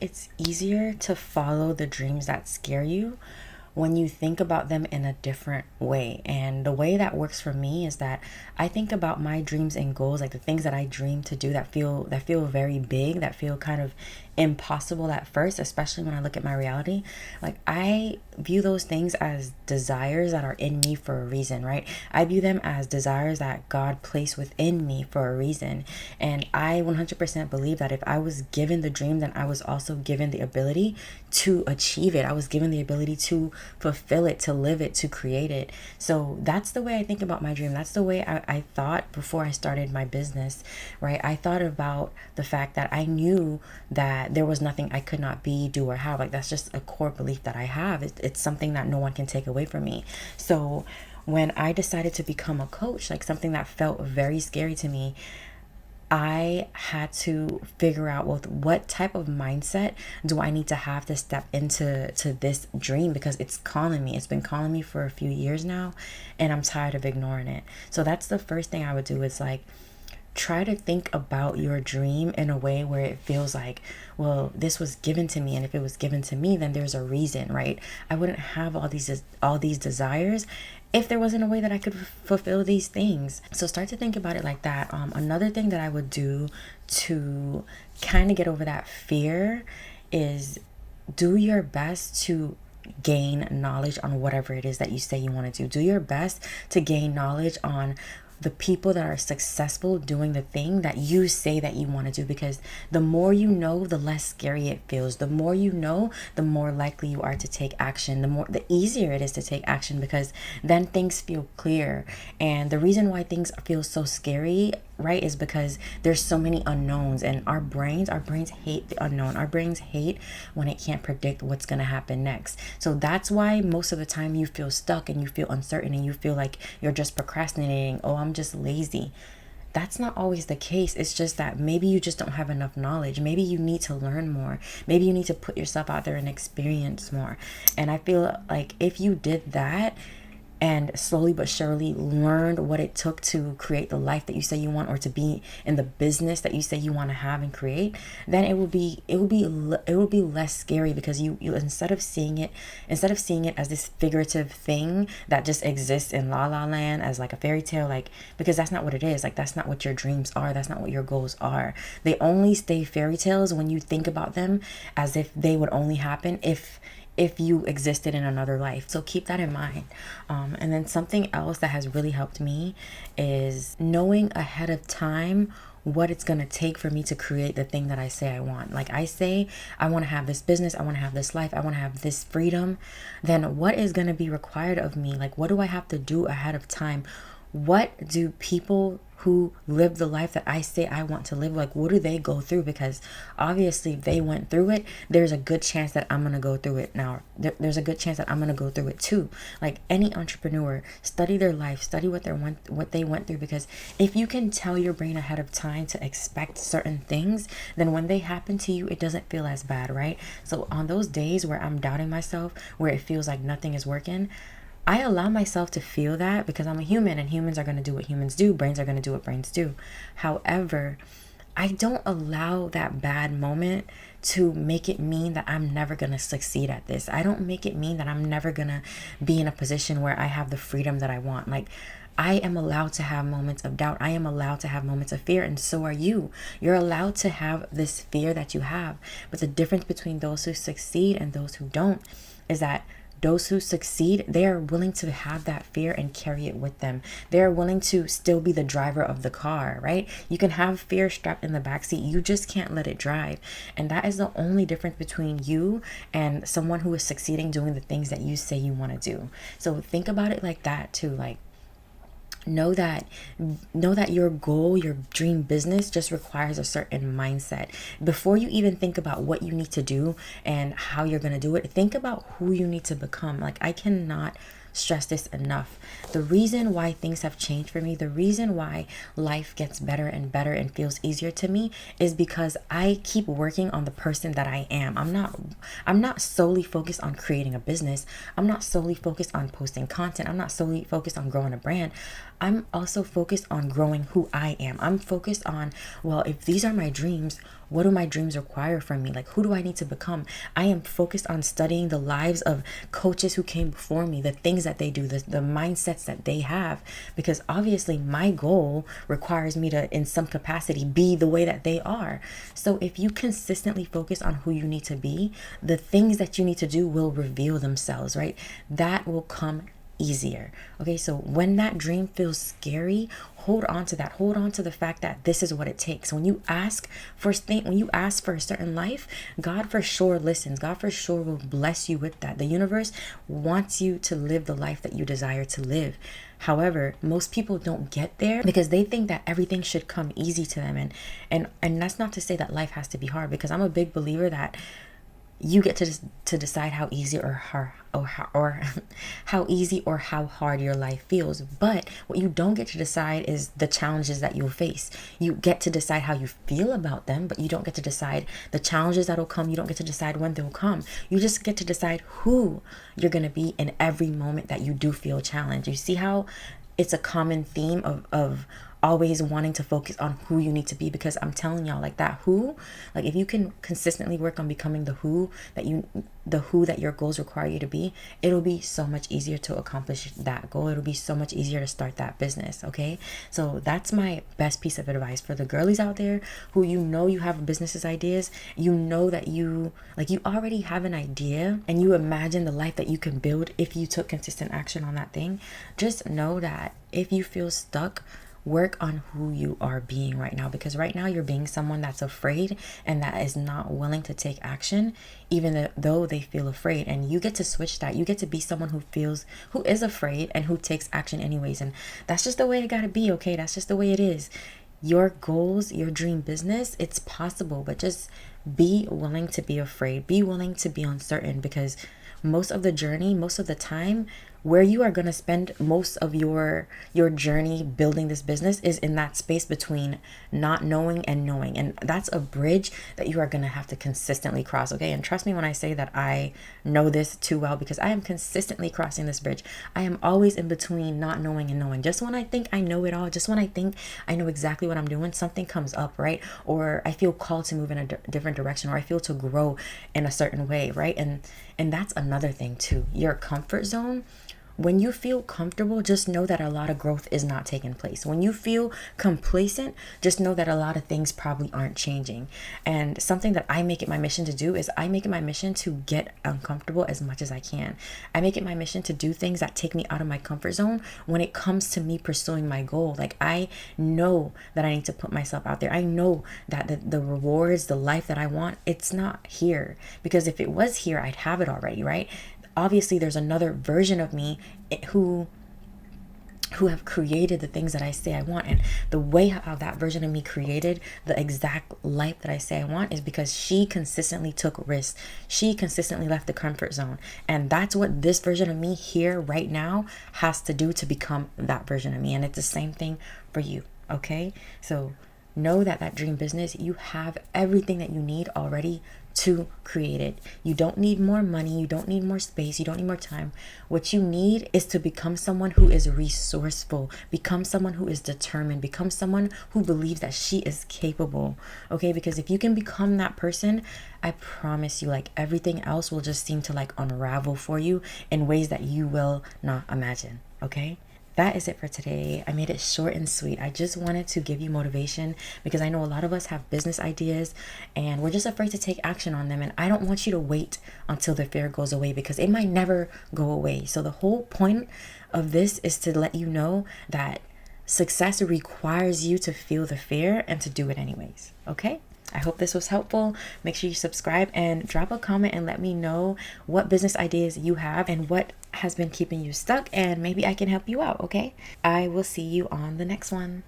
It's easier to follow the dreams that scare you when you think about them in a different way. And the way that works for me is that I think about my dreams and goals, like the things that I dream to do that feel very big, that feel kind of impossible at first, especially when I look at my reality. Like I view those things as desires that are in me for a reason, right? I view them as desires that God placed within me for a reason. And I 100% believe that if I was given the dream, then I was also given the ability to achieve it. I was given the ability to fulfill it, to live it, to create it. So that's the way I think about my dream. That's the way I thought before I started my business, right? I thought about the fact that I knew that there was nothing I could not be, do, or have. Like that's just a core belief that I have. It's something that no one can take away from me. So when I decided to become a coach, like something that felt very scary to me, I had to figure out, well, what type of mindset do I need to have to step into this dream, because it's calling me. It's been calling me for a few years now, and I'm tired of ignoring it. So that's the first thing I would do, is like try to think about your dream in a way where it feels like, well, this was given to me, and if it was given to me, then there's a reason, right? I wouldn't have all these desires if there wasn't a way that I could fulfill these things. So start to think about it like that. Another thing that I would do to kind of get over that fear is do your best to gain knowledge on whatever it is that you say you want to do. Do your best to gain knowledge on the people that are successful doing the thing that you say that you want to do, because the more you know, the less scary it feels. The more you know, the more likely you are to take action. The easier it is to take action, because then things feel clear. And the reason why things feel so scary, right, is because there's so many unknowns, and our brains hate the unknown. Our brains hate when it can't predict what's going to happen next. So that's why most of the time you feel stuck and you feel uncertain and you feel like you're just procrastinating. Oh, I'm just lazy. That's not always the case. It's just that maybe you just don't have enough knowledge. Maybe you need to learn more. Maybe you need to put yourself out there and experience more. And I feel like if you did that, and slowly but surely learned what it took to create the life that you say you want, or to be in the business that you say you want to have and create, then it will be less scary, because you instead of seeing it as this figurative thing that just exists in la la land as like a fairy tale, like, because that's not what it is. Like that's not what your dreams are. That's not what your goals are. They only stay fairy tales when you think about them as if they would only happen if you existed in another life. So keep that in mind. And then something else that has really helped me is knowing ahead of time what it's going to take for me to create the thing that I say I want. Like I say, I want to have this business, I want to have this life, I want to have this freedom. Then what is going to be required of me? Like, what do I have to do ahead of time? What do people who live the life that I say I want to live, like, what do they go through? Because obviously if they went through it, there's a good chance that I'm going to go through it now. There's a good chance that I'm going to go through it too. Like any entrepreneur, study their life, study what they went through, because if you can tell your brain ahead of time to expect certain things, then when they happen to you, it doesn't feel as bad, right? So on those days where I'm doubting myself, where it feels like nothing is working, I allow myself to feel that, because I'm a human and humans are going to do what humans do. Brains are going to do what brains do. However, I don't allow that bad moment to make it mean that I'm never going to succeed at this. I don't make it mean that I'm never going to be in a position where I have the freedom that I want. Like, I am allowed to have moments of doubt. I am allowed to have moments of fear, and so are you. You're allowed to have this fear that you have. But the difference between those who succeed and those who don't is that those who succeed, they are willing to have that fear and carry it with them. They are willing to still be the driver of the car, right? You can have fear strapped in the backseat. You just can't let it drive. And that is the only difference between you and someone who is succeeding doing the things that you say you want to do. So think about it like that too. Like, know that your goal, your dream business, just requires a certain mindset. Before you even think about what you need to do and how you're going to do it, think about who you need to become. Like, I cannot stress this enough. The reason why things have changed for me, the reason why life gets better and better and feels easier to me, is because I keep working on the person that I am. I'm not solely focused on creating a business. I'm not solely focused on posting content. I'm not solely focused on growing a brand. I'm also focused on growing who I am. I'm focused on, well, if these are my dreams, what do my dreams require from me? Like, who do I need to become? I am focused on studying the lives of coaches who came before me, the things that they do, the mindsets that they have, because obviously my goal requires me to, in some capacity, be the way that they are. So if you consistently focus on who you need to be, the things that you need to do will reveal themselves, right? That will come easier. Okay, so when that dream feels scary, hold on to that. Hold on to the fact that this is what it takes. When you ask for a certain life, God for sure listens. God for sure will bless you with that. The universe wants you to live the life that you desire to live. However, most people don't get there because they think that everything should come easy to them, and that's not to say that life has to be hard, because I'm a big believer that you get to decide how easy or how easy or how hard your life feels. But what you don't get to decide is the challenges that you'll face. You get to decide how you feel about them, but you don't get to decide the challenges that'll come. You don't get to decide when they'll come. You just get to decide who you're going to be in every moment that you do feel challenged. You see how it's a common theme of always wanting to focus on who you need to be, because I'm telling y'all, like, that who, like, if you can consistently work on becoming the who that your goals require you to be, it'll be so much easier to accomplish that goal. It'll be so much easier to start that business. Okay, so that's my best piece of advice for the girlies out there who, you have businesses ideas, that you already have an idea and you imagine the life that you can build if you took consistent action on that thing. Just know that if you feel stuck, work on who you are being right now, because right now you're being someone that's afraid and that is not willing to take action, even though they feel afraid. And you get to switch that. You get to be someone who is afraid and who takes action anyways. And that's just the way it gotta be. Okay, that's just the way it is. Your goals, your dream business, it's possible, but just be willing to be afraid. Be willing to be uncertain, because most of the journey, most of the time, where you are going to spend most of your journey building this business is in that space between not knowing and knowing. And that's a bridge that you are going to have to consistently cross. Okay, and trust me when I say that I know this too well, because I am consistently crossing this bridge. I am always in between not knowing and knowing. Just when I think I know it all, just when I think I know exactly what I'm doing, something comes up, right? Or I feel called to move in a different direction, or I feel to grow in a certain way, right? And that's another thing too. Your comfort zone. When you feel comfortable, just know that a lot of growth is not taking place. When you feel complacent, just know that a lot of things probably aren't changing. And something that I make it my mission to do is I make it my mission to get uncomfortable as much as I can. I make it my mission to do things that take me out of my comfort zone when it comes to me pursuing my goal. Like, I know that I need to put myself out there. I know that the rewards, the life that I want, it's not here. Because if it was here, I'd have it already, right? Obviously there's another version of me who have created the things that I say I want. And the way how that version of me created the exact life that I say I want is because she consistently took risks. She consistently left the comfort zone. And that's what this version of me here right now has to do to become that version of me. And it's the same thing for you. Okay, so know that dream business, you have everything that you need already to create it. You don't need more money. You don't need more space. You don't need more time. What you need is to become someone who is resourceful, become someone who is determined, become someone who believes that she is capable. Okay, because if you can become that person, I promise you, like, everything else will just seem to like unravel for you in ways that you will not imagine. Okay, that is it for today. I made it short and sweet. I just wanted to give you motivation, because I know a lot of us have business ideas and we're just afraid to take action on them. And I don't want you to wait until the fear goes away, because it might never go away. So the whole point of this is to let you know that success requires you to feel the fear and to do it anyways. Okay? I hope this was helpful. Make sure you subscribe and drop a comment and let me know what business ideas you have and what has been keeping you stuck, and maybe I can help you out. Okay, I will see you on the next one.